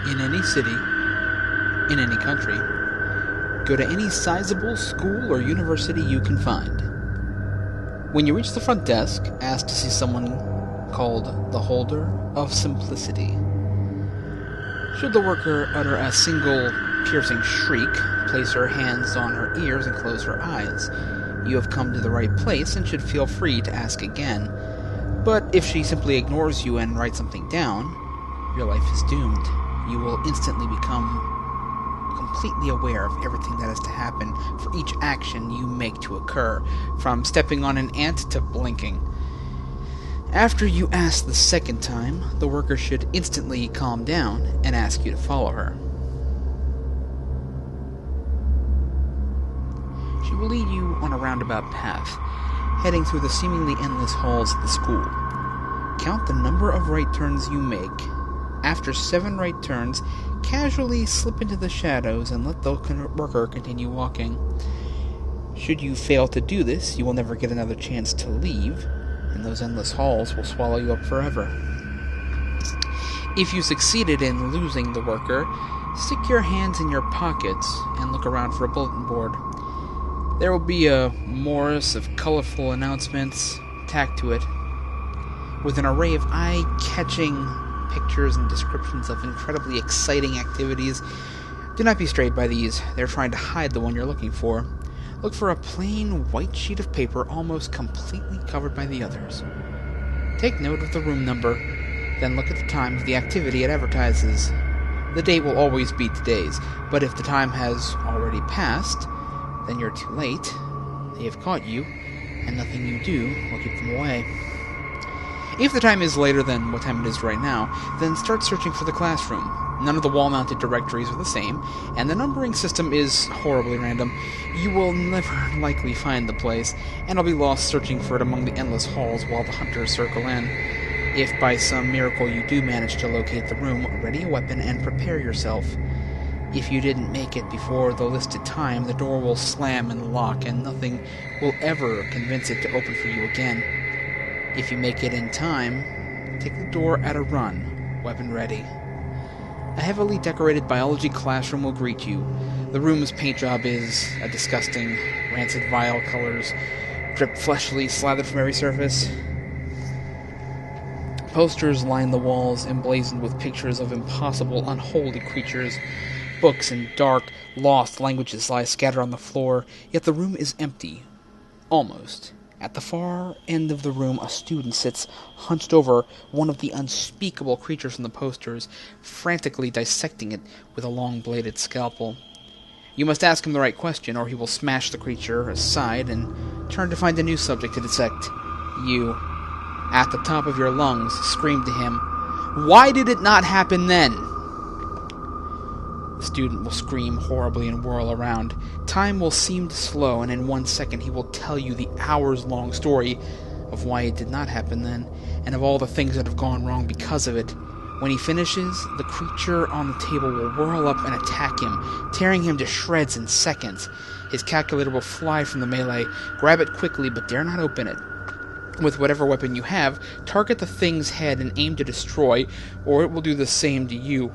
In any city, in any country, go to any sizable school or university you can find. When you reach the front desk, ask to see someone called the Holder of Simplicity. Should the worker utter a single piercing shriek, place her hands on her ears and close her eyes. You have come to the right place and should feel free to ask again. But if she simply ignores you and writes something down, your life is doomed. You will instantly become completely aware of everything that has to happen for each action you make to occur, from stepping on an ant to blinking. After you ask the second time, the worker should instantly calm down and ask you to follow her. She will lead you on a roundabout path, heading through the seemingly endless halls of the school. Count the number of right turns you make. After 7 right turns, casually slip into the shadows and let the worker continue walking. Should you fail to do this, you will never get another chance to leave, and those endless halls will swallow you up forever. If you succeeded in losing the worker, stick your hands in your pockets and look around for a bulletin board. There will be a morass of colorful announcements tacked to it, with an array of eye-catching pictures and descriptions of incredibly exciting activities. Do not be strayed by these. They're trying to hide the one you're looking for. Look for a plain white sheet of paper almost completely covered by the others. Take note of the room number, then look at the time of the activity it advertises. The date will always beat today's, but if the time has already passed, then you're too late. They have caught you, and nothing you do will keep them away. If the time is later than what time it is right now, then start searching for the classroom. None of the wall-mounted directories are the same, and the numbering system is horribly random. You will never likely find the place, and will be lost searching for it among the endless halls while the hunters circle in. If by some miracle you do manage to locate the room, ready a weapon and prepare yourself. If you didn't make it before the listed time, the door will slam and lock, and nothing will ever convince it to open for you again. If you make it in time, take the door at a run, weapon ready. A heavily decorated biology classroom will greet you. The room's paint job is a disgusting, rancid, vile colors, drip fleshly, slathered from every surface. Posters line the walls, emblazoned with pictures of impossible, unholy creatures. Books in dark, lost languages lie scattered on the floor, yet the room is empty. Almost. At the far end of the room, a student sits hunched over one of the unspeakable creatures from the posters, frantically dissecting it with a long-bladed scalpel. You must ask him the right question, or he will smash the creature aside and turn to find a new subject to dissect. You, at the top of your lungs, scream to him, "Why did it not happen then?" The student will scream horribly and whirl around. Time will seem to slow, and in 1 second he will tell you the hours-long story of why it did not happen then, and of all the things that have gone wrong because of it. When he finishes, the creature on the table will whirl up and attack him, tearing him to shreds in seconds. His calculator will fly from the melee. Grab it quickly, but dare not open it. With whatever weapon you have, target the thing's head and aim to destroy, or it will do the same to you.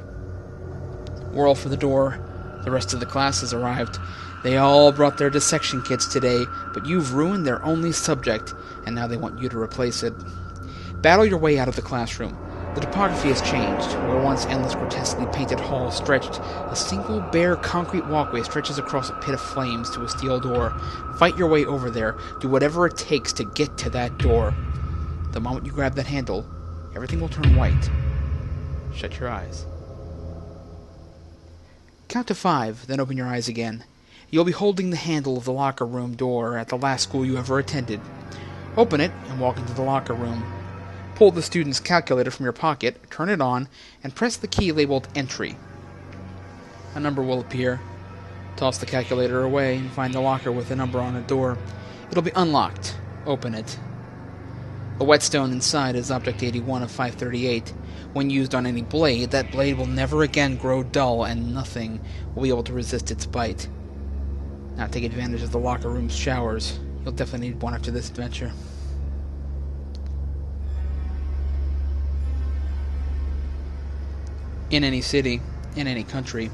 Whirl for the door. The rest of the class has arrived. They all brought their dissection kits today, but you've ruined their only subject, and now they want you to replace it. Battle your way out of the classroom. The topography has changed. Where once endless, grotesquely painted halls stretched, a single bare concrete walkway stretches across a pit of flames to a steel door. Fight your way over there. Do whatever it takes to get to that door. The moment you grab that handle, everything will turn white. Shut your eyes. Count to 5, then open your eyes again. You'll be holding the handle of the locker room door at the last school you ever attended. Open it and walk into the locker room. Pull the student's calculator from your pocket, turn it on, and press the key labeled Entry. A number will appear. Toss the calculator away and find the locker with a number on a door. It'll be unlocked. Open it. The whetstone inside is Object 81 of 538. When used on any blade, that blade will never again grow dull, and nothing will be able to resist its bite. Now take advantage of the locker room's showers. You'll definitely need one after this adventure. In any city, In any country,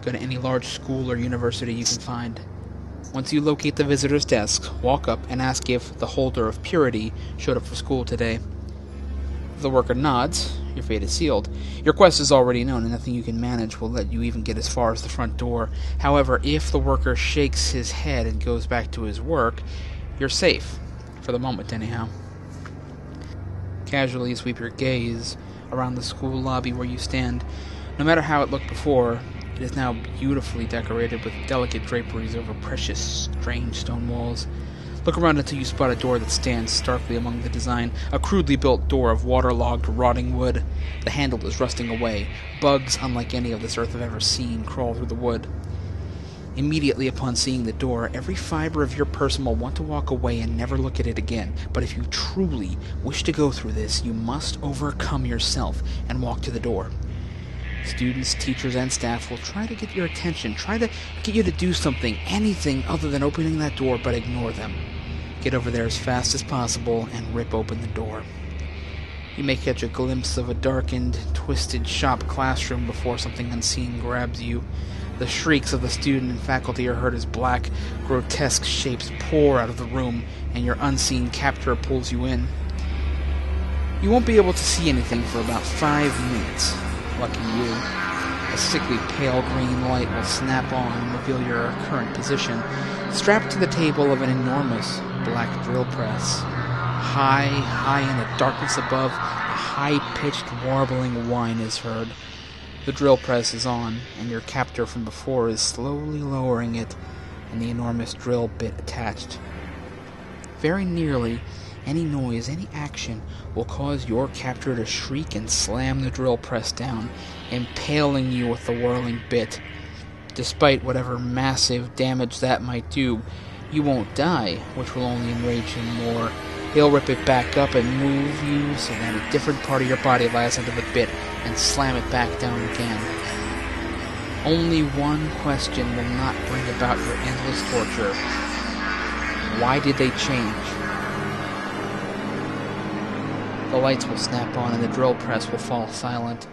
go to any large school or university you can find. Once you locate the visitor's desk, walk up and ask if the holder of purity showed up for school today. If the worker nods, your fate is sealed. Your quest is already known, and nothing you can manage will let you even get as far as the front door. However, if the worker shakes his head and goes back to his work, you're safe. For the moment, anyhow. Casually sweep your gaze around the school lobby where you stand. No matter how it looked before, it is now beautifully decorated with delicate draperies over precious, strange stone walls. Look around until you spot a door that stands starkly among the design, a crudely built door of waterlogged, rotting wood. The handle is rusting away. Bugs, unlike any of this earth have ever seen, crawl through the wood. Immediately upon seeing the door, every fiber of your person will want to walk away and never look at it again. But if you truly wish to go through this, you must overcome yourself and walk to the door. Students, teachers, and staff will try to get your attention, try to get you to do something, anything other than opening that door, but ignore them. Get over there as fast as possible and rip open the door. You may catch a glimpse of a darkened, twisted shop classroom before something unseen grabs you. The shrieks of the student and faculty are heard as black, grotesque shapes pour out of the room, and your unseen captor pulls you in. You won't be able to see anything for about 5 minutes. Lucky you. A sickly pale green light will snap on and reveal your current position, strapped to the table of an enormous black drill press. High in the darkness above, a high-pitched warbling whine is heard. The drill press is on, and your captor from before is slowly lowering it, and the enormous drill bit attached. Very nearly, any noise, any action, will cause your captor to shriek and slam the drill press down, impaling you with the whirling bit. Despite whatever massive damage that might do, you won't die, which will only enrage him more. He'll rip it back up and move you so that a different part of your body lies under the bit and slam it back down again. Only one question will not bring about your endless torture. Why did they change? The lights will snap on and the drill press will fall silent.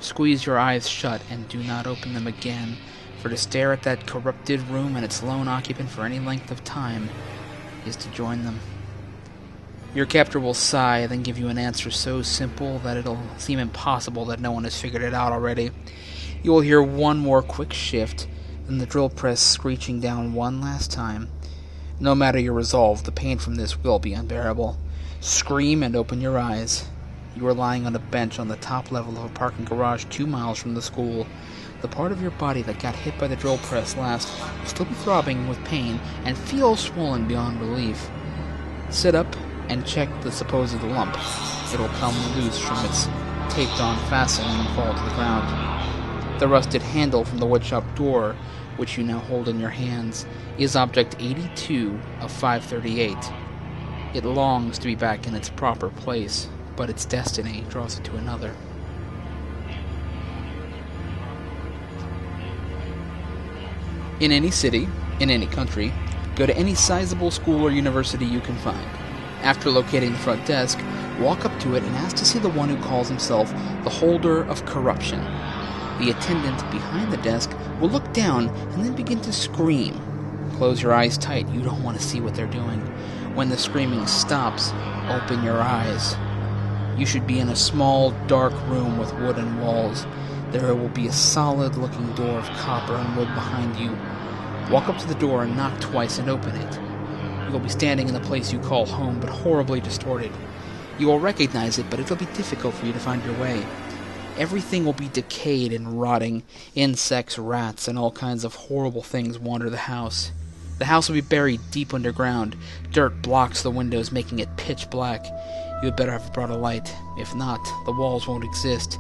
Squeeze your eyes shut and do not open them again, for to stare at that corrupted room and its lone occupant for any length of time is to join them. Your captor will sigh, then give you an answer so simple that it'll seem impossible that no one has figured it out already. You will hear one more quick shift, then the drill press screeching down one last time. No matter your resolve, the pain from this will be unbearable. Scream and open your eyes. You are lying on a bench on the top level of a parking garage 2 miles from the school. The part of your body that got hit by the drill press last will still be throbbing with pain and feel swollen beyond relief. Sit up and check the supposed lump. It'll come loose from its taped-on fastening and fall to the ground. The rusted handle from the woodshop door, which you now hold in your hands, is object 82 of 538. It longs to be back in its proper place, but its destiny draws it to another. In any city, in any country, go to any sizable school or university you can find. After locating the front desk, walk up to it and ask to see the one who calls himself the holder of corruption. The attendant behind the desk will look down and then begin to scream. Close your eyes tight, you don't want to see what they're doing. When the screaming stops, open your eyes. You should be in a small, dark room with wooden walls. There will be a solid-looking door of copper and wood behind you. Walk up to the door and knock twice and open it. You will be standing in the place you call home, but horribly distorted. You will recognize it, but it will be difficult for you to find your way. Everything will be decayed and rotting. Insects, rats, and all kinds of horrible things wander the house. The house will be buried deep underground. Dirt blocks the windows, making it pitch black. You had better have brought a light. If not, the walls won't exist,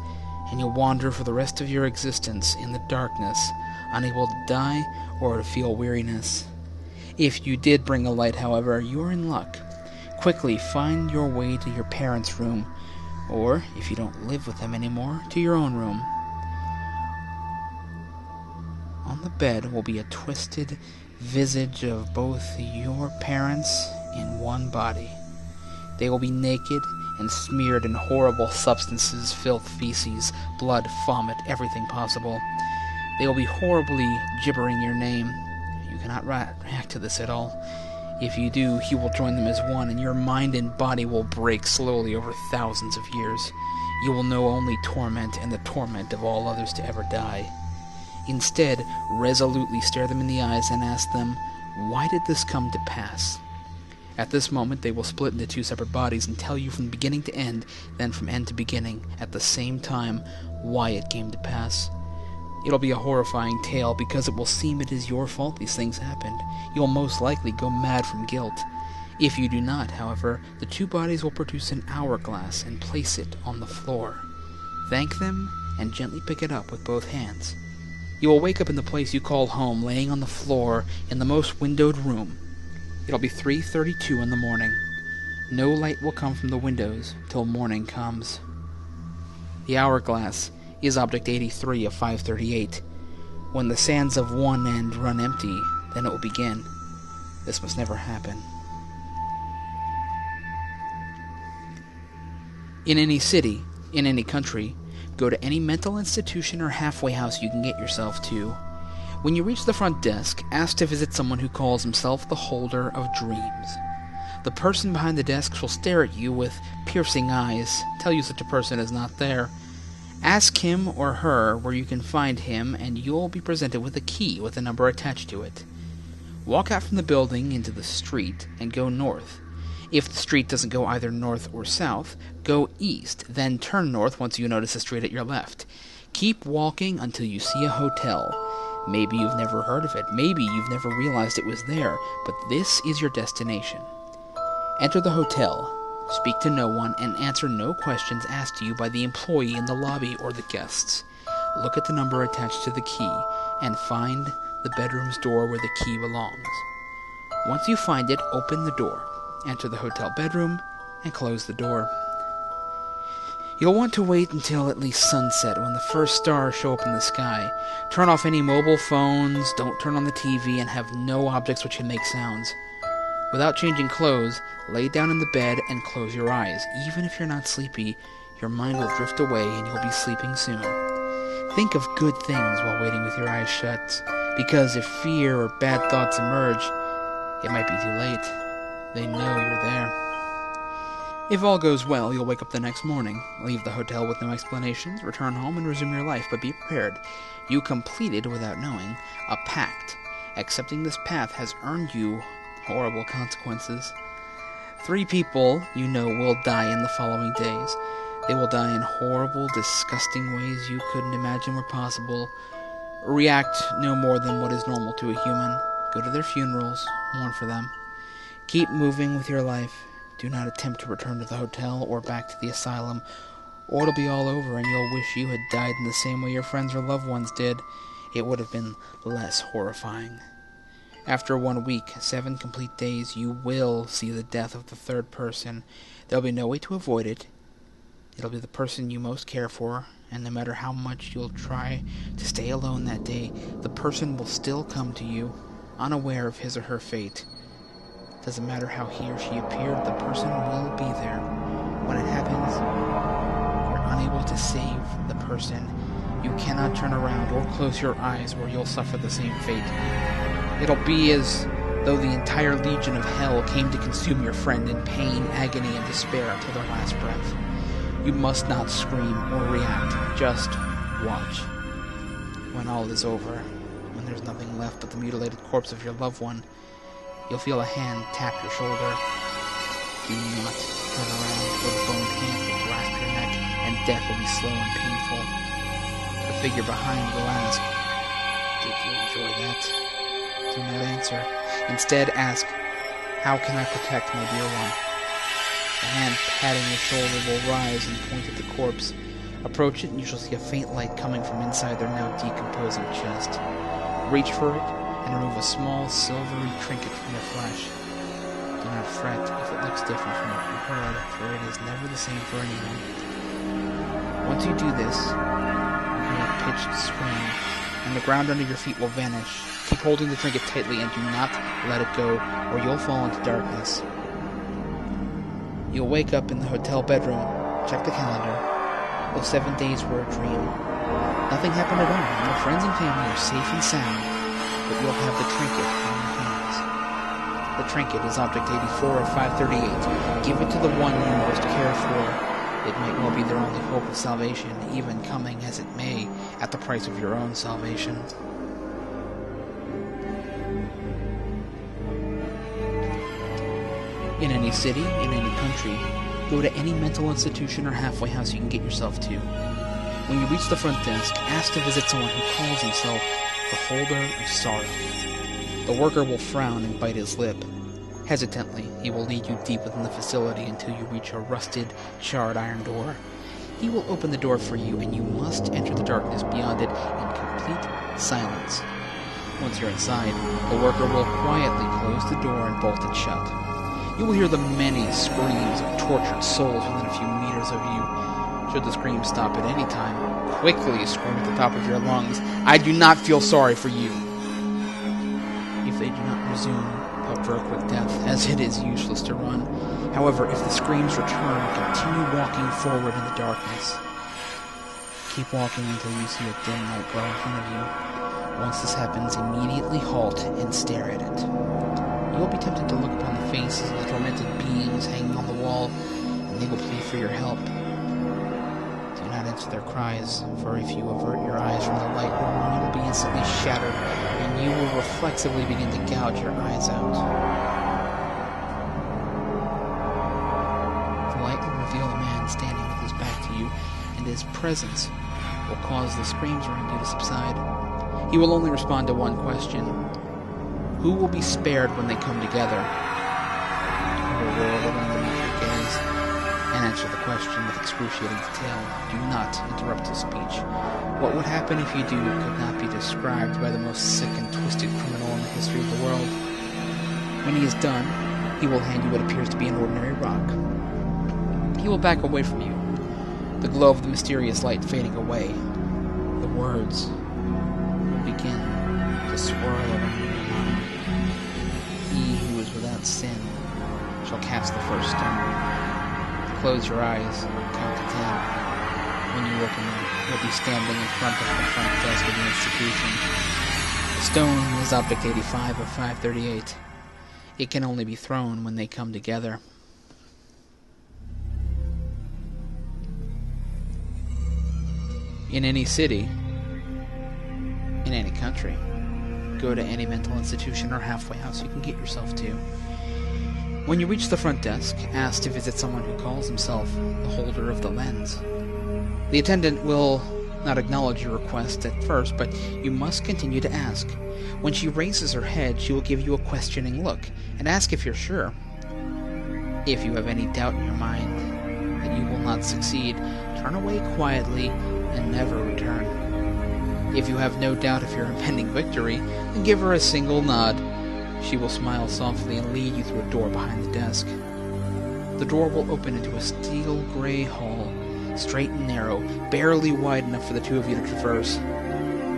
and you'll wander for the rest of your existence in the darkness, unable to die or to feel weariness. If you did bring a light, however, you are in luck. Quickly find your way to your parents' room, or, if you don't live with them anymore, to your own room. On the bed will be a twisted visage of both your parents in one body. They will be naked and smeared in horrible substances, filth, feces, blood, vomit, everything possible. They will be horribly gibbering your name. You cannot react to this at all. If you do, you will join them as one, and your mind and body will break slowly over thousands of years. You will know only torment and the torment of all others to ever die. Instead, resolutely stare them in the eyes and ask them, "Why did this come to pass?" At this moment, they will split into two separate bodies and tell you from beginning to end, then from end to beginning, at the same time, why it came to pass. It'll be a horrifying tale because it will seem it is your fault these things happened. You'll most likely go mad from guilt. If you do not, however, the two bodies will produce an hourglass and place it on the floor. Thank them and gently pick it up with both hands. You will wake up in the place you call home, laying on the floor in the most windowed room. It'll be 3:32 in the morning. No light will come from the windows till morning comes. The hourglass is object 83 of 538. When the sands of one end run empty, then it will begin. This must never happen. In any city, in any country, go to any mental institution or halfway house you can get yourself to. When you reach the front desk, ask to visit someone who calls himself the holder of dreams. The person behind the desk will stare at you with piercing eyes, tell you such a person is not there. Ask him or her where you can find him, and you'll be presented with a key with a number attached to it. Walk out from the building into the street and go north. If the street doesn't go either north or south, go east, then turn north once you notice a street at your left. Keep walking until you see a hotel. Maybe you've never heard of it, maybe you've never realized it was there, but this is your destination. Enter the hotel, speak to no one, and answer no questions asked to you by the employee in the lobby or the guests. Look at the number attached to the key, and find the bedroom's door where the key belongs. Once you find it, open the door. Enter the hotel bedroom, and close the door. You'll want to wait until at least sunset, when the first stars show up in the sky. Turn off any mobile phones, don't turn on the TV, and have no objects which can make sounds. Without changing clothes, lay down in the bed and close your eyes. Even if you're not sleepy, your mind will drift away and you'll be sleeping soon. Think of good things while waiting with your eyes shut, because if fear or bad thoughts emerge, it might be too late. They know you're there. If all goes well, you'll wake up the next morning, leave the hotel with no explanations, return home, and resume your life, but be prepared. You completed, without knowing, a pact. Accepting this path has earned you horrible consequences. 3 people you know will die in the following days. They will die in horrible, disgusting ways you couldn't imagine were possible. React no more than what is normal to a human. Go to their funerals, mourn for them. Keep moving with your life. Do not attempt to return to the hotel or back to the asylum, or it'll be all over and you'll wish you had died in the same way your friends or loved ones did. It would have been less horrifying. After 1 week, 7 complete days, you will see the death of the third person. There'll be no way to avoid it. It'll be the person you most care for, and no matter how much you'll try to stay alone that day, the person will still come to you, unaware of his or her fate. Doesn't matter how he or she appeared, the person will be there. When it happens, you're unable to save the person. You cannot turn around or close your eyes, or you'll suffer the same fate. It'll be as though the entire legion of hell came to consume your friend in pain, agony, and despair until their last breath. You must not scream or react, just watch. When all is over, when there's nothing left but the mutilated corpse of your loved one, you'll feel a hand tap your shoulder. Do not turn around, or the boned hand will grasp your neck, and death will be slow and painful. The figure behind will ask, "Did you enjoy that?" Do not answer. Instead, ask, "How can I protect my dear one?" The hand patting your shoulder will rise and point at the corpse. Approach it, and you shall see a faint light coming from inside their now decomposing chest. Reach for it, and remove a small silvery trinket from their flesh. Do not fret if it looks different from what you heard, for it is never the same for anyone. Once you do this, you hear a pitched scream, and the ground under your feet will vanish. Keep holding the trinket tightly and do not let it go, or you'll fall into darkness. You'll wake up in the hotel bedroom, check the calendar. Those 7 days were a dream. Nothing happened at all, and your friends and family are safe and sound, but you'll have the trinket on your hands. The trinket is Object 84 of 538. Give it to the one you most care for. It might well be their only hope of salvation, even coming as it may at the price of your own salvation. In any city, in any country, go to any mental institution or halfway house you can get yourself to. When you reach the front desk, ask to visit someone who calls himself the Holder of Sorrow. The worker will frown and bite his lip. Hesitantly, he will lead you deep within the facility until you reach a rusted, charred iron door. He will open the door for you, and you must enter the darkness beyond it in complete silence. Once you're inside, the worker will quietly close the door and bolt it shut. You will hear the many screams of tortured souls within a few meters of you. Should the screams stop at any time, quickly scream at the top of your lungs, "I do not feel sorry for you." If they do not resume, hope for a quick death, as it is useless to run. However, if the screams return, continue walking forward in the darkness. Keep walking until you see a dim light glow in front of you. Once this happens, immediately halt and stare at it. You will be tempted to look upon the faces of the tormented beings hanging on the wall, and they will plead for your help. Do not answer their cries, for if you avert your eyes from the light, your mind will be instantly shattered, and you will reflexively begin to gouge your eyes out. The light will reveal a man standing with his back to you, and his presence will cause the screams around you to subside. He will only respond to one question. Who will be spared when they come together? You will roar it underneath your gaze and answer the question with excruciating detail. Do not interrupt his speech. What would happen if you do could not be described by the most sick and twisted criminal in the history of the world. When he is done, he will hand you what appears to be an ordinary rock. He will back away from you, the glow of the mysterious light fading away. The words will begin to swirl around your mind. He who is without sin shall cast the first stone. Close your eyes, count to 10. When you open them, you'll be standing in front of the front desk of the institution. The stone is Object 85 of 538. It can only be thrown when they come together. In any city, in any country, go to any mental institution or halfway house you can get yourself to. When you reach the front desk, ask to visit someone who calls himself the Holder of the Lens. The attendant will not acknowledge your request at first, but you must continue to ask. When she raises her head, she will give you a questioning look and ask if you're sure. If you have any doubt in your mind that you will not succeed, turn away quietly and never return. If you have no doubt of your impending victory, then give her a single nod. She will smile softly and lead you through a door behind the desk. The door will open into a steel gray hall, straight and narrow, barely wide enough for the two of you to traverse.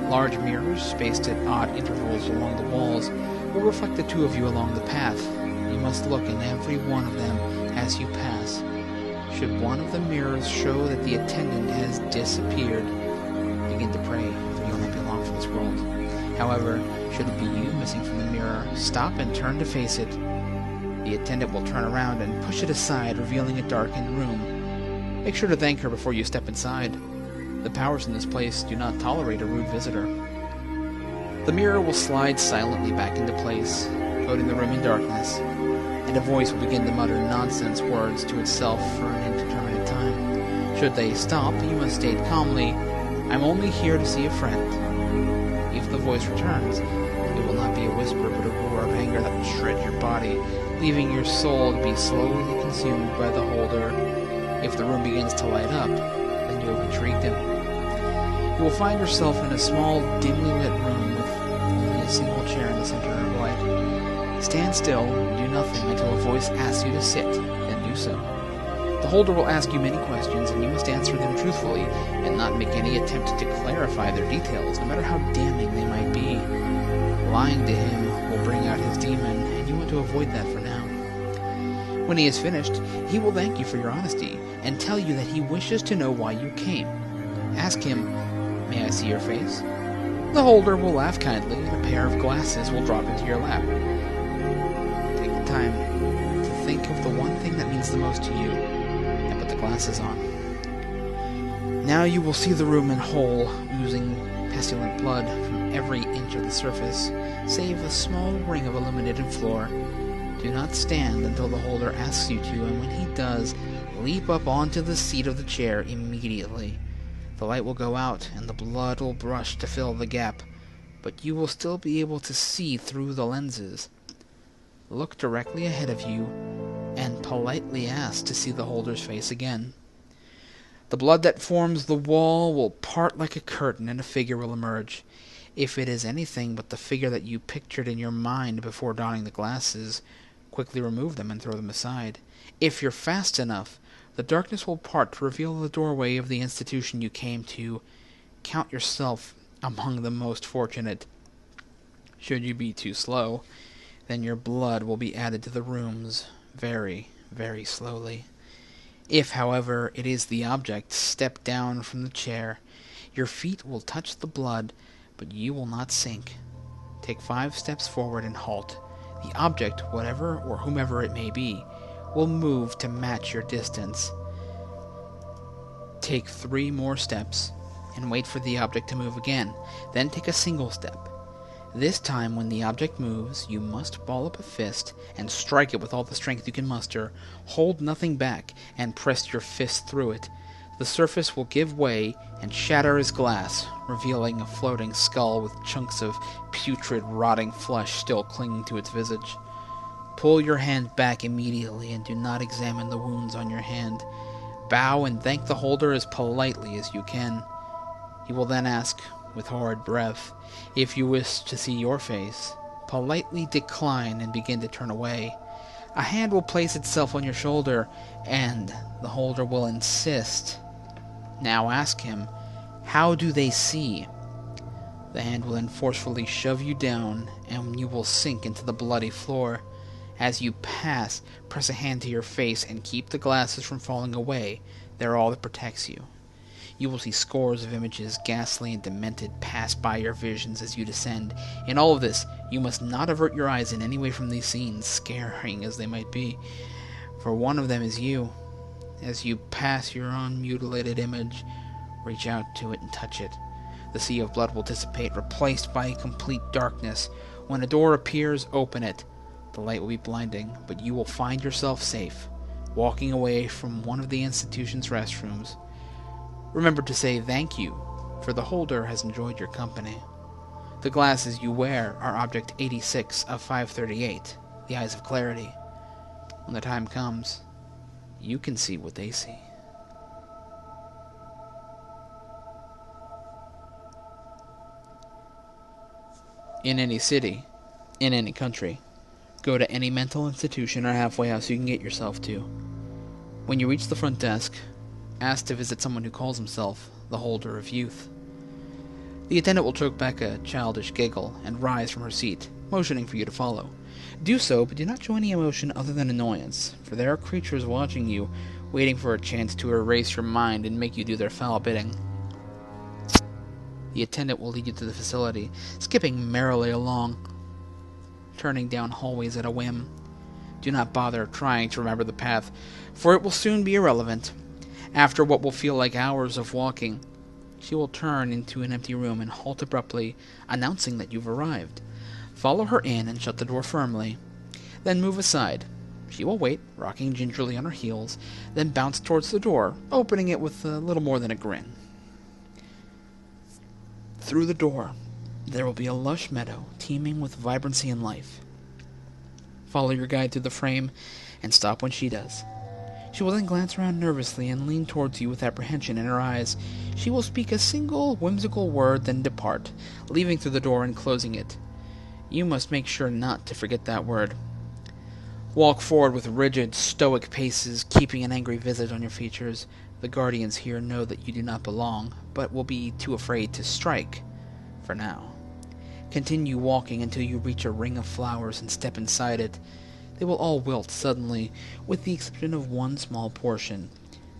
Large mirrors, spaced at odd intervals along the walls, will reflect the two of you along the path. You must look in every one of them as you pass. Should one of the mirrors show that the attendant has disappeared, begin to pray, for you will not be long from this world. However, should it be you missing from the mirror, stop and turn to face it. The attendant will turn around and push it aside, revealing a darkened room. Make sure to thank her before you step inside. The powers in this place do not tolerate a rude visitor. The mirror will slide silently back into place, coating the room in darkness, and a voice will begin to mutter nonsense words to itself for an indeterminate time. Should they stop, you must state calmly, "I'm only here to see a friend." If the voice returns, it will not be a whisper but a roar of anger that will shred your body, leaving your soul to be slowly consumed by the holder. If the room begins to light up, then you have intrigued him. You will find yourself in a small, dimly lit room with only a single chair in the center of light. Stand still and do nothing until a voice asks you to sit, then do so. The holder will ask you many questions, and you must answer them truthfully, and not make any attempt to clarify their details, no matter how damning they might be. Lying to him will bring out his demon, and you want to avoid that for now. When he is finished, he will thank you for your honesty and tell you that he wishes to know why you came. Ask him, "May I see your face?" The holder will laugh kindly, and a pair of glasses will drop into your lap. Take the time to think of the one thing that means the most to you, and put the glasses on. Now you will see the room in whole, oozing pestilent blood from every inch of the surface, save a small ring of illuminated floor. Do not stand until the holder asks you to, and when he does, leap up onto the seat of the chair immediately. The light will go out, and the blood will rush to fill the gap, but you will still be able to see through the lenses. Look directly ahead of you, and politely ask to see the holder's face again. The blood that forms the wall will part like a curtain, and a figure will emerge. If it is anything but the figure that you pictured in your mind before donning the glasses, quickly remove them and throw them aside. If you're fast enough, the darkness will part to reveal the doorway of the institution you came to. Count yourself among the most fortunate. Should you be too slow, then your blood will be added to the rooms very, very slowly. If, however, it is the object, step down from the chair. Your feet will touch the blood, but you will not sink. Take 5 steps forward and halt. The object, whatever or whomever it may be, will move to match your distance. Take 3 more steps and wait for the object to move again. Then take a single step. This time, when the object moves, you must ball up a fist and strike it with all the strength you can muster. Hold nothing back and press your fist through it. The surface will give way and shatter as glass, revealing a floating skull with chunks of putrid, rotting flesh still clinging to its visage. Pull your hand back immediately and do not examine the wounds on your hand. Bow and thank the holder as politely as you can. He will then ask, with horrid breath, if you wish to see your face. Politely decline and begin to turn away. A hand will place itself on your shoulder, and the holder will insist. Now ask him, how do they see? The hand will then forcefully shove you down, and you will sink into the bloody floor. As you pass, press a hand to your face and keep the glasses from falling away. They're all that protects you. You will see scores of images, ghastly and demented, pass by your visions as you descend. In all of this, you must not avert your eyes in any way from these scenes, scaring as they might be, for one of them is you. As you pass your own mutilated image, reach out to it and touch it. The sea of blood will dissipate, replaced by complete darkness. When a door appears, open it. The light will be blinding, but you will find yourself safe, walking away from one of the institution's restrooms. Remember to say thank you, for the holder has enjoyed your company. The glasses you wear are Object 86 of 538, the Eyes of Clarity. When the time comes, you can see what they see. In any city, in any country, go to any mental institution or halfway house you can get yourself to. When you reach the front desk, ask to visit someone who calls himself the Holder of Youth. The attendant will choke back a childish giggle and rise from her seat, motioning for you to follow. Do so, but do not show any emotion other than annoyance, for there are creatures watching you, waiting for a chance to erase your mind and make you do their foul bidding. The attendant will lead you to the facility, skipping merrily along, turning down hallways at a whim. Do not bother trying to remember the path, for it will soon be irrelevant. After what will feel like hours of walking, she will turn into an empty room and halt abruptly, announcing that you've arrived. Follow her in and shut the door firmly. Then move aside. She will wait, rocking gingerly on her heels, then bounce towards the door, opening it with a little more than a grin. Through the door, there will be a lush meadow teeming with vibrancy and life. Follow your guide through the frame and stop when she does. She will then glance around nervously and lean towards you with apprehension in her eyes. She will speak a single whimsical word, then depart, leaving through the door and closing it. You must make sure not to forget that word. Walk forward with rigid, stoic paces, keeping an angry visage on your features. The guardians here know that you do not belong, but will be too afraid to strike, for now. Continue walking until you reach a ring of flowers and step inside it. they will all wilt suddenly, with the exception of one small portion.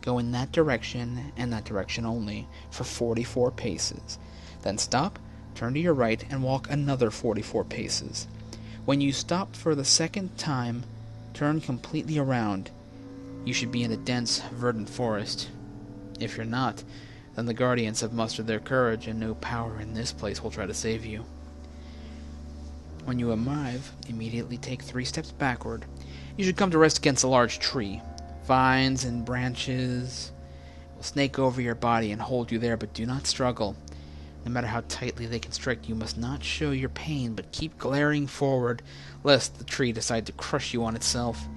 Go in that direction, and that direction only, for 44 paces. Then stop, turn to your right, and walk another 44 paces. When you stop for the second time, turn completely around. You should be in a dense, verdant forest. If you're not, then the guardians have mustered their courage, and no power in this place will try to save you. When you arrive, immediately take 3 steps backward. You should come to rest against a large tree. Vines and branches will snake over your body and hold you there, but do not struggle. No matter how tightly they constrict, you must not show your pain, but keep glaring forward, lest the tree decide to crush you on itself.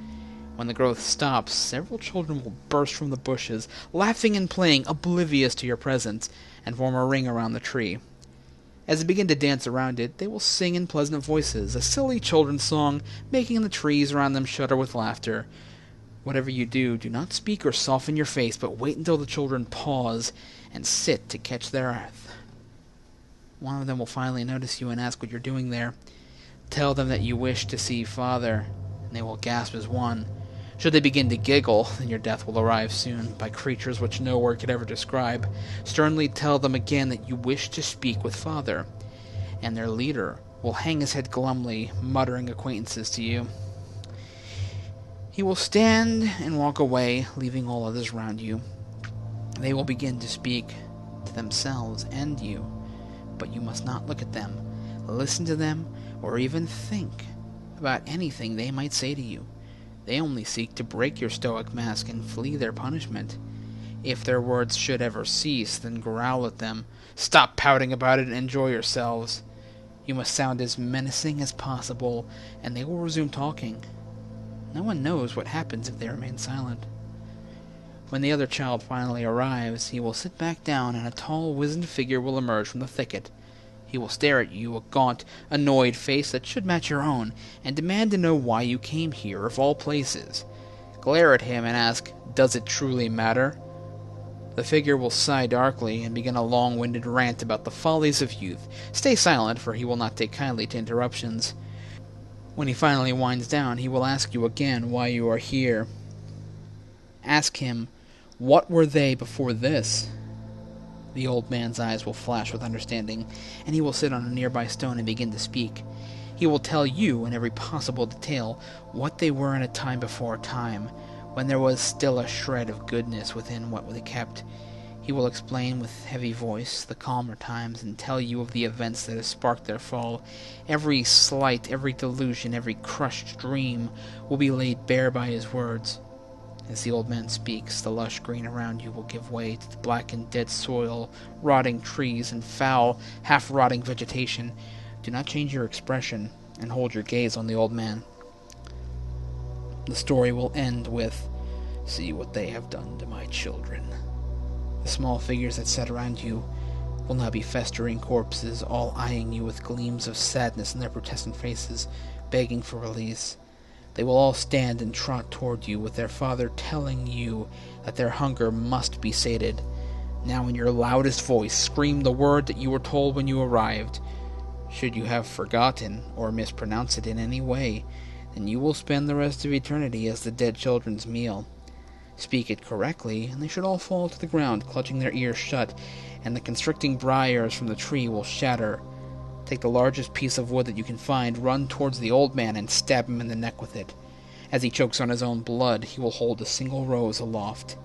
When the growth stops, several children will burst from the bushes, laughing and playing, oblivious to your presence, and form a ring around the tree. As they begin to dance around it, they will sing in pleasant voices, a silly children's song, making the trees around them shudder with laughter. Whatever you do, do not speak or soften your face, but wait until the children pause and sit to catch their breath. One of them will finally notice you and ask what you're doing there. Tell them that you wish to see Father, and they will gasp as one. Should they begin to giggle, then your death will arrive soon, by creatures which no word could ever describe. Sternly tell them again that you wish to speak with Father, and their leader will hang his head glumly, muttering acquaintances to you. He will stand and walk away, leaving all others round you. They will begin to speak to themselves and you, but you must not look at them, listen to them, or even think about anything they might say to you. They only seek to break your stoic mask and flee their punishment. If their words should ever cease, then growl at them. Stop pouting about it and enjoy yourselves. You must sound as menacing as possible, and they will resume talking. No one knows what happens if they remain silent. When the other child finally arrives, he will sit back down, and a tall, wizened figure will emerge from the thicket. He will stare at you, a gaunt, annoyed face that should match your own, and demand to know why you came here, of all places. Glare at him and ask, "Does it truly matter?" The figure will sigh darkly and begin a long-winded rant about the follies of youth. Stay silent, for he will not take kindly to interruptions. When he finally winds down, he will ask you again why you are here. Ask him, what were they before this? The old man's eyes will flash with understanding, and he will sit on a nearby stone and begin to speak. He will tell you in every possible detail what they were in a time before time, when there was still a shred of goodness within what they kept. He will explain with heavy voice the calmer times and tell you of the events that have sparked their fall. Every slight, every delusion, every crushed dream will be laid bare by his words. As the old man speaks, the lush green around you will give way to the blackened dead soil, rotting trees, and foul, half-rotting vegetation. Do not change your expression, and hold your gaze on the old man. The story will end with, "See what they have done to my children." The small figures that sat around you will now be festering corpses, all eyeing you with gleams of sadness in their protestant faces, begging for release. They will all stand and trot toward you, with their father telling you that their hunger must be sated. Now in your loudest voice, scream the word that you were told when you arrived. Should you have forgotten, or mispronounce it in any way, then you will spend the rest of eternity as the dead children's meal. Speak it correctly, and they should all fall to the ground, clutching their ears shut, and the constricting briars from the tree will shatter. Take the largest piece of wood that you can find, run towards the old man, and stab him in the neck with it. As he chokes on his own blood, he will hold a single rose aloft.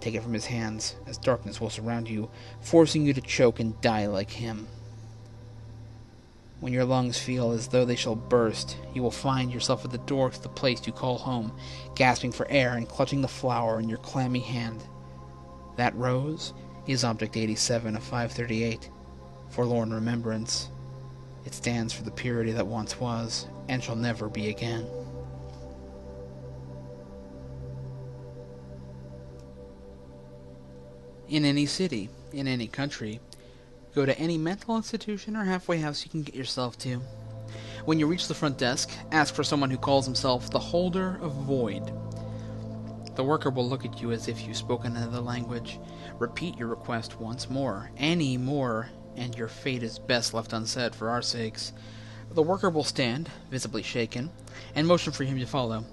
Take it from his hands, as darkness will surround you, forcing you to choke and die like him. When your lungs feel as though they shall burst, you will find yourself at the door to the place you call home, gasping for air and clutching the flower in your clammy hand. That rose is Object 87 of 538, Forlorn Remembrance. It stands for the purity that once was, and shall never be again. In any city, in any country, go to any mental institution or halfway house you can get yourself to. When you reach the front desk, ask for someone who calls himself the Holder of Void. The worker will look at you as if you spoke another language. Repeat your request once more, any more, and your fate is best left unsaid for our sakes. The worker will stand, visibly shaken, and motion for him to follow.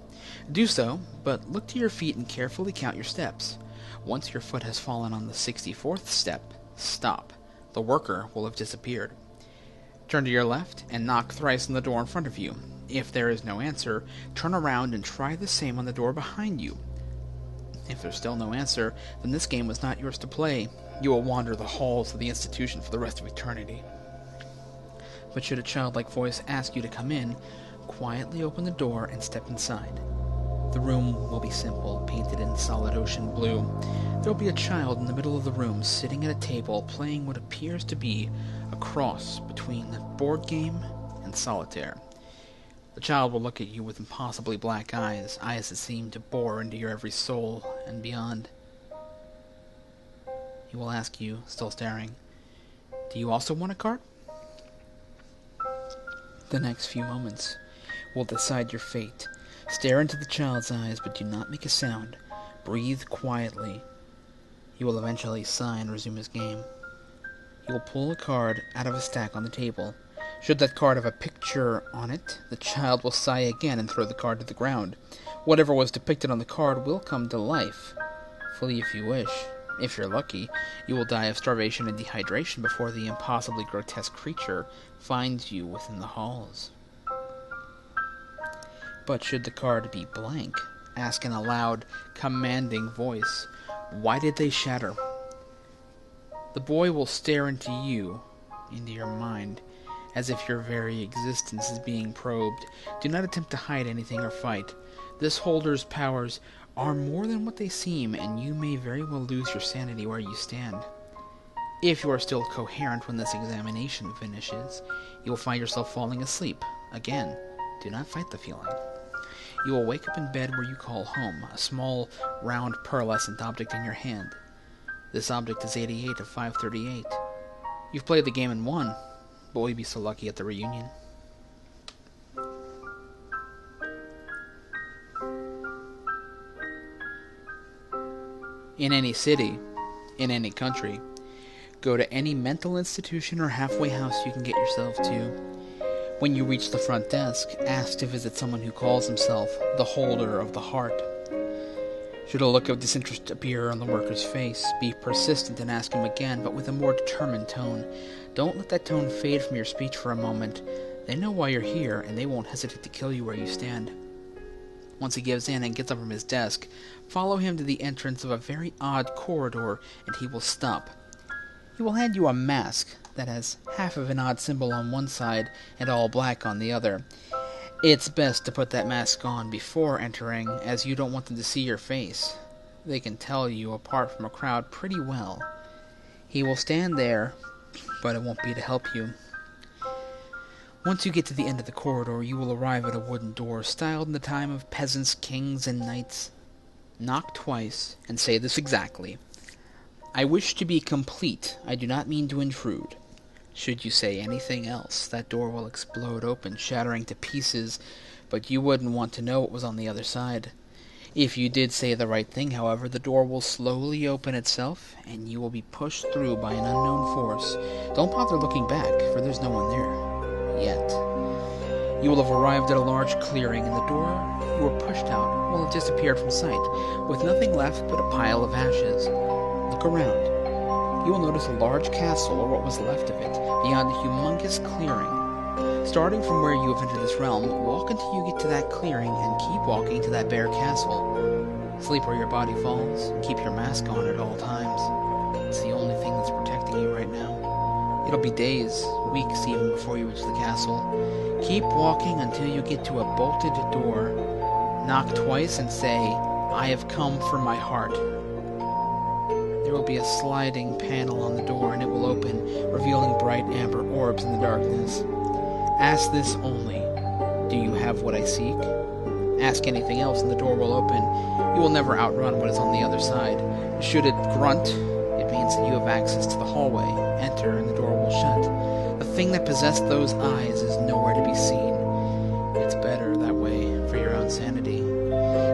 Do so, but look to your feet and carefully count your steps. Once your foot has fallen on the 64th step, stop. The worker will have disappeared. Turn to your left and knock thrice on the door in front of you. If there is no answer, turn around and try the same on the door behind you. If there's still no answer, then this game was not yours to play. You will wander the halls of the institution for the rest of eternity. But should a childlike voice ask you to come in, quietly open the door and step inside. The room will be simple, painted in solid ocean blue. There will be a child in the middle of the room, sitting at a table, playing what appears to be a cross between board game and solitaire. The child will look at you with impossibly black eyes that seem to bore into your every soul and beyond. He will ask you, still staring, "Do you also want a card?" The next few moments will decide your fate. Stare into the child's eyes, but do not make a sound. Breathe quietly. He will eventually sigh and resume his game. He will pull a card out of a stack on the table. Should that card have a picture on it, the child will sigh again and throw the card to the ground. Whatever was depicted on the card will come to life. Flee if you wish. If you're lucky, you will die of starvation and dehydration before the impossibly grotesque creature finds you within the halls. But should the card be blank, ask in a loud, commanding voice, "Why did they shatter?" The boy will stare into your mind, as if your very existence is being probed. Do not attempt to hide anything or fight. This holder's powers are more than what they seem, and you may very well lose your sanity where you stand. If you are still coherent when this examination finishes, you will find yourself falling asleep. Again, do not fight the feeling. You will wake up in bed where you call home, a small, round, pearlescent object in your hand. This object is 88 of 538. You've played the game and won, but will you be so lucky at the reunion? In any city, in any country, go to any mental institution or halfway house you can get yourself to. When you reach the front desk, ask to visit someone who calls himself the Holder of the Heart. Should a look of disinterest appear on the worker's face, be persistent and ask him again, but with a more determined tone. Don't let that tone fade from your speech for a moment. They know why you're here, and they won't hesitate to kill you where you stand. Once he gives in and gets up from his desk, follow him to the entrance of a very odd corridor, and he will stop. He will hand you a mask that has half of an odd symbol on one side and all black on the other. It's best to put that mask on before entering, as you don't want them to see your face. They can tell you apart from a crowd pretty well. He will stand there, but it won't be to help you. Once you get to the end of the corridor, you will arrive at a wooden door styled in the time of peasants, kings, and knights. Knock twice, and say this exactly: "I wish to be complete. I do not mean to intrude." Should you say anything else, that door will explode open, shattering to pieces, but you wouldn't want to know what was on the other side. If you did say the right thing, however, the door will slowly open itself, and you will be pushed through by an unknown force. Don't bother looking back, for there's no one there. Yet. You will have arrived at a large clearing, and the door you were pushed out will have disappeared from sight, with nothing left but a pile of ashes. Look around. You will notice a large castle, or what was left of it, beyond a humongous clearing. Starting from where you have entered this realm, walk until you get to that clearing, and keep walking to that bare castle. Sleep where your body falls, and keep your mask on at all times. It's the only thing that's protecting you right now. It'll be days, weeks even, before you reach the castle. Keep walking until you get to a bolted door. Knock twice and say, "I have come for my heart." There will be a sliding panel on the door, and it will open, revealing bright amber orbs in the darkness. Ask this only: "Do you have what I seek?" Ask anything else, and the door will open. You will never outrun what is on the other side. Should it grunt, it means that you have access to the hallway. Enter, and the door will shut. The thing that possessed those eyes is nowhere to be seen. It's better that way for your own sanity.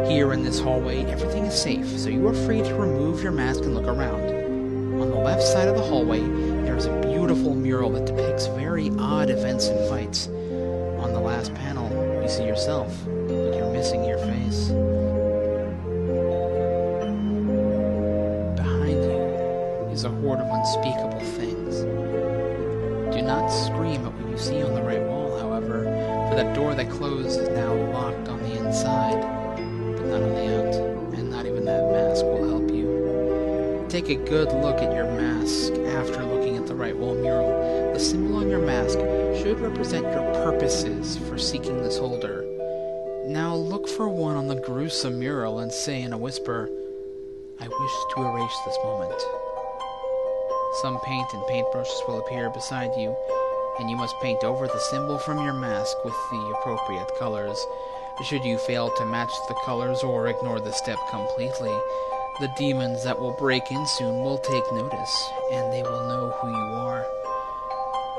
Here in this hallway, everything is safe, so you are free to remove your mask and look around. On the left side of the hallway, there is a beautiful mural that depicts very odd events and fights. On the last panel, you see yourself, but you're missing your face. Behind you is a horde of unspeakable things. Do not scream at what you see on the right wall, however, for that door that closed is now locked on the inside, but not on the out, and not even that mask will help you. Take a good look at your mask after looking at the right wall mural. The symbol on your mask should represent your purposes for seeking this holder. Now look for one on the gruesome mural and say in a whisper, "I wish to erase this moment." Some paint and paintbrushes will appear beside you, and you must paint over the symbol from your mask with the appropriate colors. Should you fail to match the colors or ignore the step completely, the demons that will break in soon will take notice, and they will know who you are.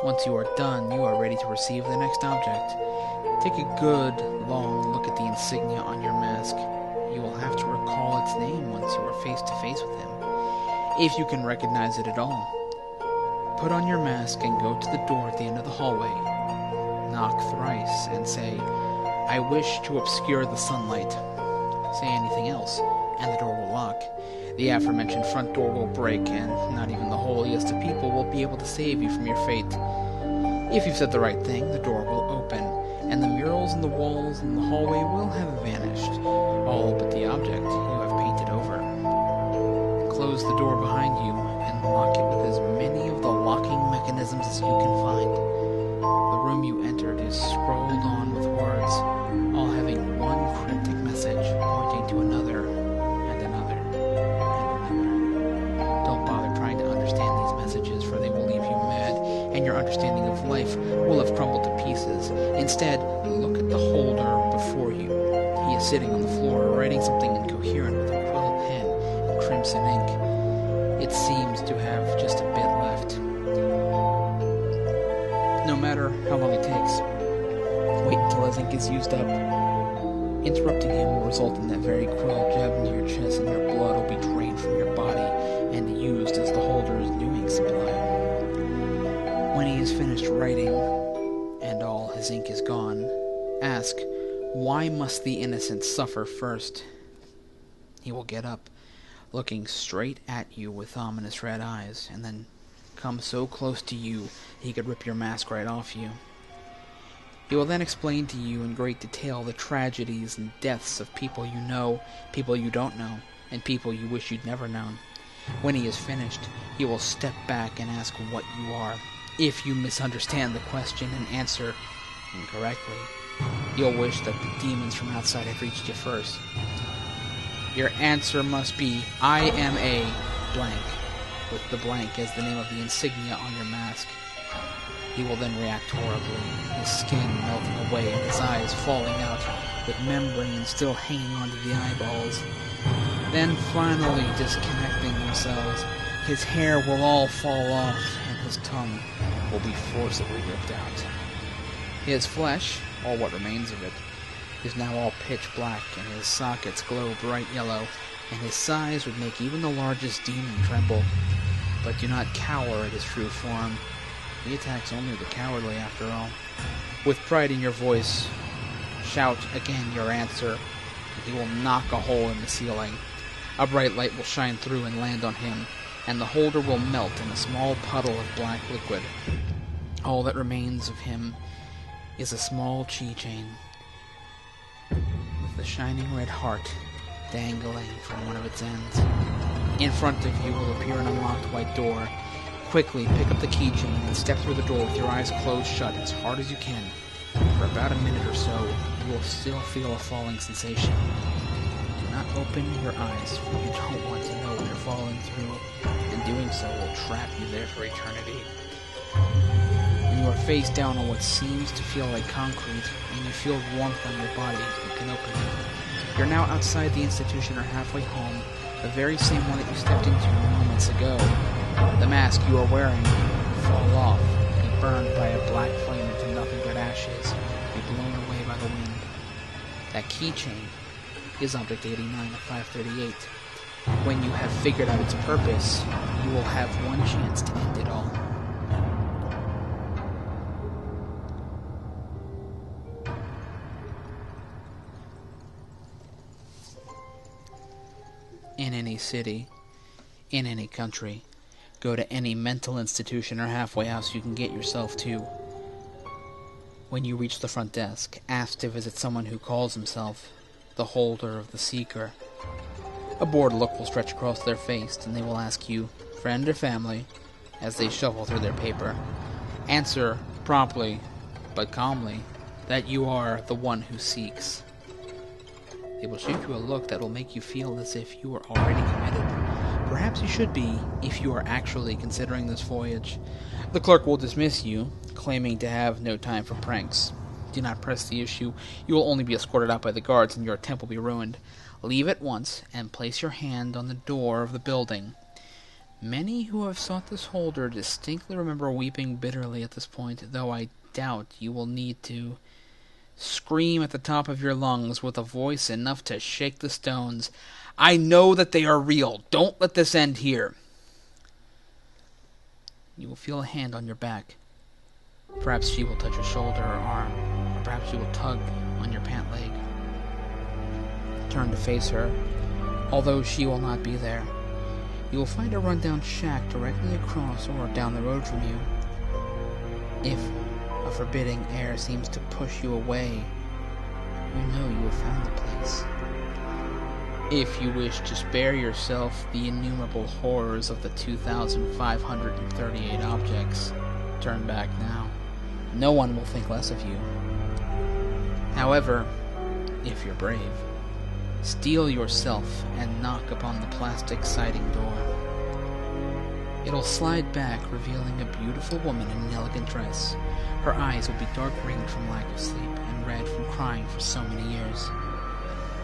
Once you are done, you are ready to receive the next object. Take a good, long look at the insignia on your mask. You will have to recall its name once you are face to face with him, if you can recognize it at all. Put on your mask and go to the door at the end of the hallway. Knock thrice and say, "I wish to obscure the sunlight." Say anything else, and the door will lock. The aforementioned front door will break, and not even the holiest of people will be able to save you from your fate. If you've said the right thing, the door will open, and the murals and the walls in the hallway will have vanished, all but the object you have painted over. Close the door behind you and lock it with as many of the locking mechanisms as you can find. The room you entered is scrolled on with words, all having one cryptic message pointing to another and another and another. Don't bother trying to understand these messages, for they will leave you mad, and your understanding of life will have crumbled to pieces. Instead, look at the holder before you. He is sitting on the floor, writing something incoherent with a quill pen and crimson ink. It seems to have just a bit left. No matter how long it takes, wait until his ink is used up. Interrupting him will result in that very quill jabbed into your chest, and your blood will be drained from your body and used as the holder's new ink supply. When he is finished writing, and all his ink is gone, ask, "Why must the innocent suffer first?" He will get up, looking straight at you with ominous red eyes, and then come so close to you he could rip your mask right off you. He will then explain to you in great detail the tragedies and deaths of people you know, people you don't know, and people you wish you'd never known. When he is finished, he will step back and ask what you are. If you misunderstand the question and answer incorrectly, you'll wish that the demons from outside had reached you first. Your answer must be, "I am a blank," with the blank as the name of the insignia on your mask. He will then react horribly, his skin melting away and his eyes falling out, with membranes still hanging onto the eyeballs. Then finally disconnecting themselves, his hair will all fall off, and his tongue will be forcibly ripped out. His flesh, or what remains of it, is now all pitch black, and his sockets glow bright yellow, and his size would make even the largest demon tremble. But do not cower at his true form. He attacks only the cowardly, after all. With pride in your voice, shout again your answer, and he will knock a hole in the ceiling. A bright light will shine through and land on him, and the holder will melt in a small puddle of black liquid. All that remains of him is a small keychain with the shining red heart dangling from one of its ends. In front of you will appear an unlocked white door. Quickly pick up the keychain and step through the door with your eyes closed shut as hard as you can. For about a minute or so, you will still feel a falling sensation. Do not open your eyes, for you don't want to know what you're falling through, and doing so will trap you there for eternity. When you are face down on what seems to feel like concrete, and you feel warmth on your body, you can open it. You're now outside the institution or halfway home, the very same one that you stepped into moments ago. The mask you are wearing will fall off, be burned by a black flame into nothing but ashes, be blown away by the wind. That keychain is Object 89 of 538. When you have figured out its purpose, you will have one chance to end it all. in any city, in any country. Go to any mental institution or halfway house you can get yourself to. When you reach the front desk, ask to visit someone who calls himself the holder of the seeker. A bored look will stretch across their face, and they will ask you, friend or family, as they shuffle through their paper. Answer promptly, but calmly, that you are the one who seeks. They will shoot you a look that will make you feel as if you are already committed. Perhaps you should be, if you are actually considering this voyage. The clerk will dismiss you, claiming to have no time for pranks. Do not press the issue. You will only be escorted out by the guards, and your attempt will be ruined. Leave at once, and place your hand on the door of the building. Many who have sought this holder distinctly remember weeping bitterly at this point, though I doubt you will need to. Scream at the top of your lungs with a voice enough to shake the stones. I know that they are real. Don't let this end here. You will feel a hand on your back. Perhaps she will touch your shoulder or arm, or perhaps she will tug on your pant leg. Turn to face her, although she will not be there. You will find a rundown shack directly across or down the road from you. If a forbidding air seems to push you away, you know you have found the place. If you wish to spare yourself the innumerable horrors of the 2,538 objects, turn back now. No one will think less of you. However, if you're brave, steel yourself and knock upon the plastic siding door. It'll slide back, revealing a beautiful woman in an elegant dress. Her eyes will be dark-ringed from lack of sleep and red from crying for so many years.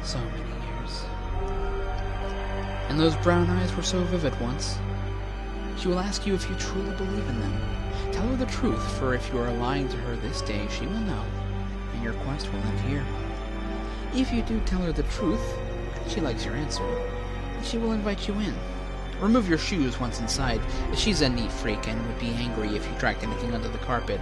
So many years. And those brown eyes were so vivid once. She will ask you if you truly believe in them. Tell her the truth, for if you are lying to her this day, she will know, and your quest will end here. If you do tell her the truth, she likes your answer, and she will invite you in. Remove your shoes once inside. She's a neat freak and would be angry if you dragged anything under the carpet.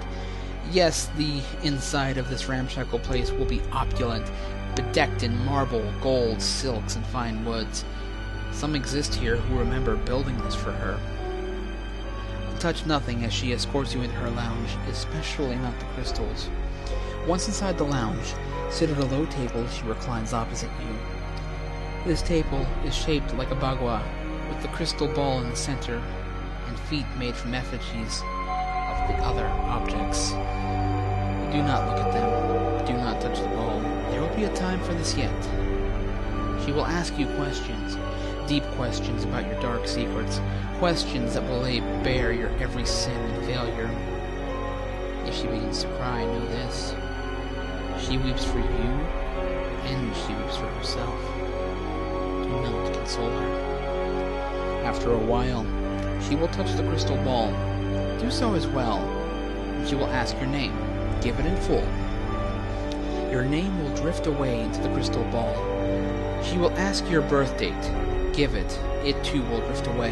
Yes, the inside of this ramshackle place will be opulent, bedecked in marble, gold, silks, and fine woods. Some exist here who remember building this for her. Touch nothing as she escorts you into her lounge, especially not the crystals. Once inside the lounge, sit at a low table as she reclines opposite you. This table is shaped like a bagua, with the crystal ball in the center, and feet made from effigies of the other objects. Do not look at them. Do not touch the ball. There will be a time for this yet. She will ask you questions, deep questions about your dark secrets, questions that will lay bare your every sin and failure. If she begins to cry, know this. She weeps for you, and she weeps for herself. Do not console her. After a while, she will touch the crystal ball. Do so as well, and she will ask your name. Give it in full. Your name will drift away into the crystal ball. She will ask your birth date. Give it. It too will drift away.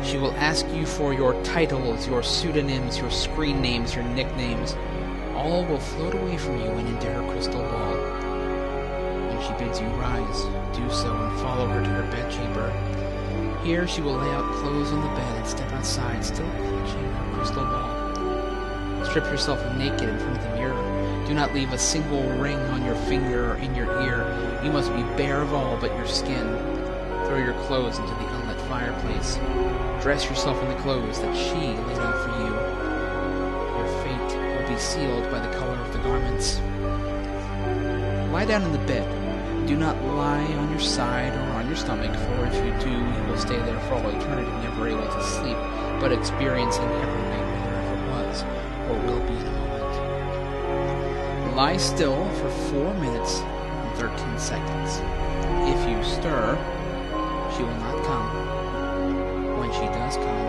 She will ask you for your titles, your pseudonyms, your screen names, your nicknames. All will float away from you and into her crystal ball. When she bids you rise, do so and follow her to her bedchamber. Here she will lay out clothes on the bed and step outside, still clutching her crystal ball. Strip yourself naked in front of the mirror. Do not leave a single ring on your finger or in your ear. You must be bare of all but your skin. Throw your clothes into the unlit fireplace. Dress yourself in the clothes that she laid out for you. Your fate will be sealed by the color of the garments. Lie down in the bed. Do not lie on your side or on your stomach, for if you do, you will stay there for all eternity, never able to sleep, but experiencing every nightmare there ever was, or will be in a moment. Lie still for 4 minutes and 13 seconds. If you stir, she will not come. When she does come,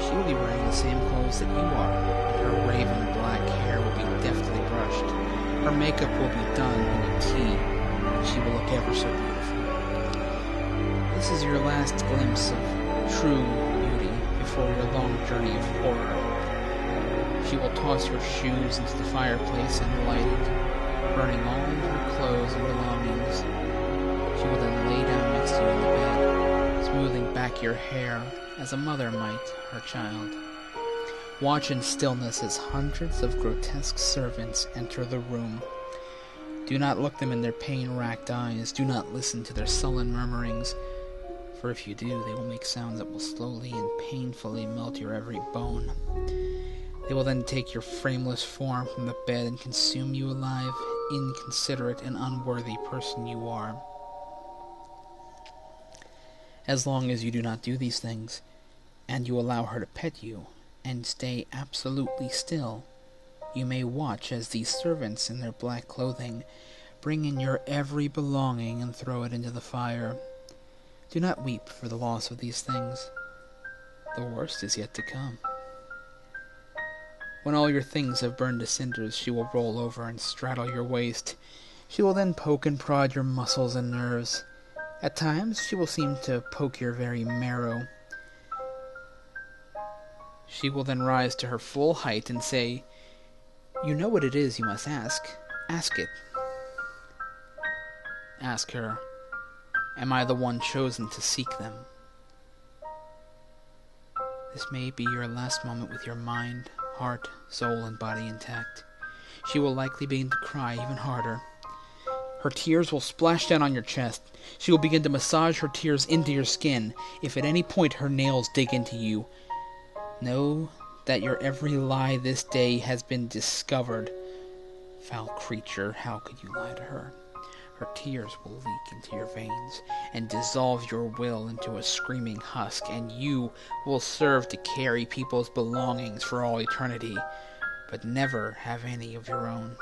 she will be wearing the same clothes that you are, and her raven black hair will be deftly brushed. Her makeup will be done in a tea, and she will look ever so beautiful. This is your last glimpse of true beauty before your long journey of horror. She will toss your shoes into the fireplace and light it, burning all your clothes and belongings. She will then lay down next to you in the bed, smoothing back your hair as a mother might her child. Watch in stillness as hundreds of grotesque servants enter the room. Do not look them in their pain-racked eyes. Do not listen to their sullen murmurings, for if you do, they will make sounds that will slowly and painfully melt your every bone. They will then take your frameless form from the bed and consume you alive, inconsiderate and unworthy person you are. As long as you do not do these things, and you allow her to pet you, and stay absolutely still, you may watch as these servants in their black clothing bring in your every belonging and throw it into the fire. Do not weep for the loss of these things. The worst is yet to come. When all your things have burned to cinders, she will roll over and straddle your waist. She will then poke and prod your muscles and nerves. At times, she will seem to poke your very marrow. She will then rise to her full height and say, "You know what it is you must ask. Ask it." Ask her, "Am I the one chosen to seek them?" This may be your last moment with your mind, heart, soul, and body intact. She will likely begin to cry even harder. Her tears will splash down on your chest. She will begin to massage her tears into your skin. If at any point her nails dig into you, know that your every lie this day has been discovered. Foul creature, how could you lie to her? Her tears will leak into your veins and dissolve your will into a screaming husk, and you will serve to carry people's belongings for all eternity, but never have any of your own.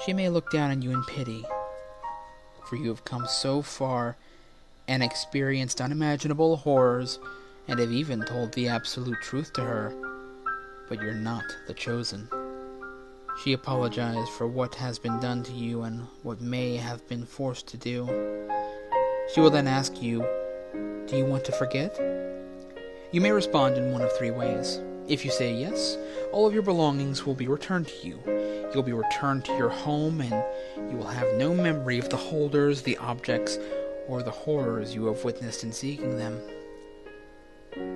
She may look down on you in pity, for you have come so far and experienced unimaginable horrors, and have even told the absolute truth to her, but you're not the chosen. She apologized for what has been done to you and what may have been forced to do. She will then ask you, "Do you want to forget?" You may respond in one of three ways. If you say yes, all of your belongings will be returned to you. You'll be returned to your home, and you will have no memory of the holders, the objects, or the horrors you have witnessed in seeking them.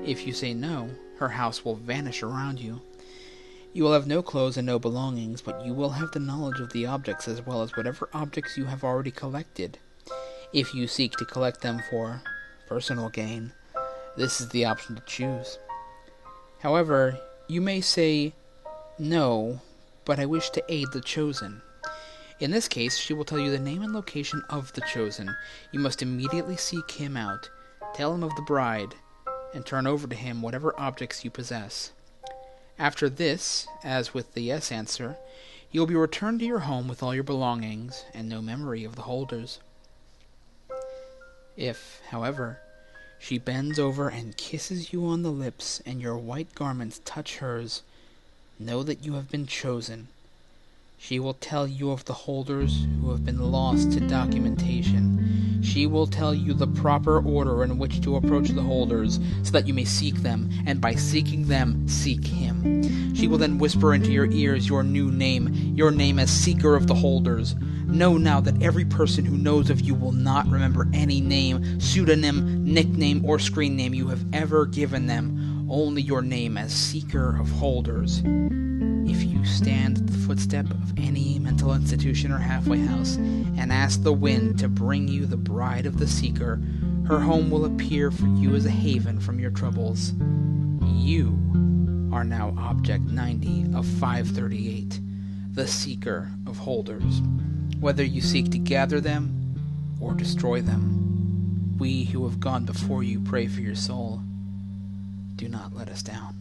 If you say no, her house will vanish around you. You will have no clothes and no belongings, but you will have the knowledge of the objects as well as whatever objects you have already collected. If you seek to collect them for personal gain, this is the option to choose. However, you may say, "No, but I wish to aid the chosen." In this case, she will tell you the name and location of the chosen. You must immediately seek him out, tell him of the bride, and turn over to him whatever objects you possess. After this, as with the yes answer, you will be returned to your home with all your belongings and no memory of the holders. If, however, she bends over and kisses you on the lips and your white garments touch hers, know that you have been chosen. She will tell you of the holders who have been lost to documentation. She will tell you the proper order in which to approach the holders so that you may seek them, and by seeking them, seek him. She will then whisper into your ears your new name, your name as seeker of the holders. Know now that every person who knows of you will not remember any name, pseudonym, nickname, or screen name you have ever given them, only your name as seeker of holders. If you stand at the footstep of any mental institution or halfway house and ask the wind to bring you the bride of the seeker, her home will appear for you as a haven from your troubles. You are now Object 90 of 538, the seeker of holders. Whether you seek to gather them or destroy them, we who have gone before you pray for your soul. Do not let us down.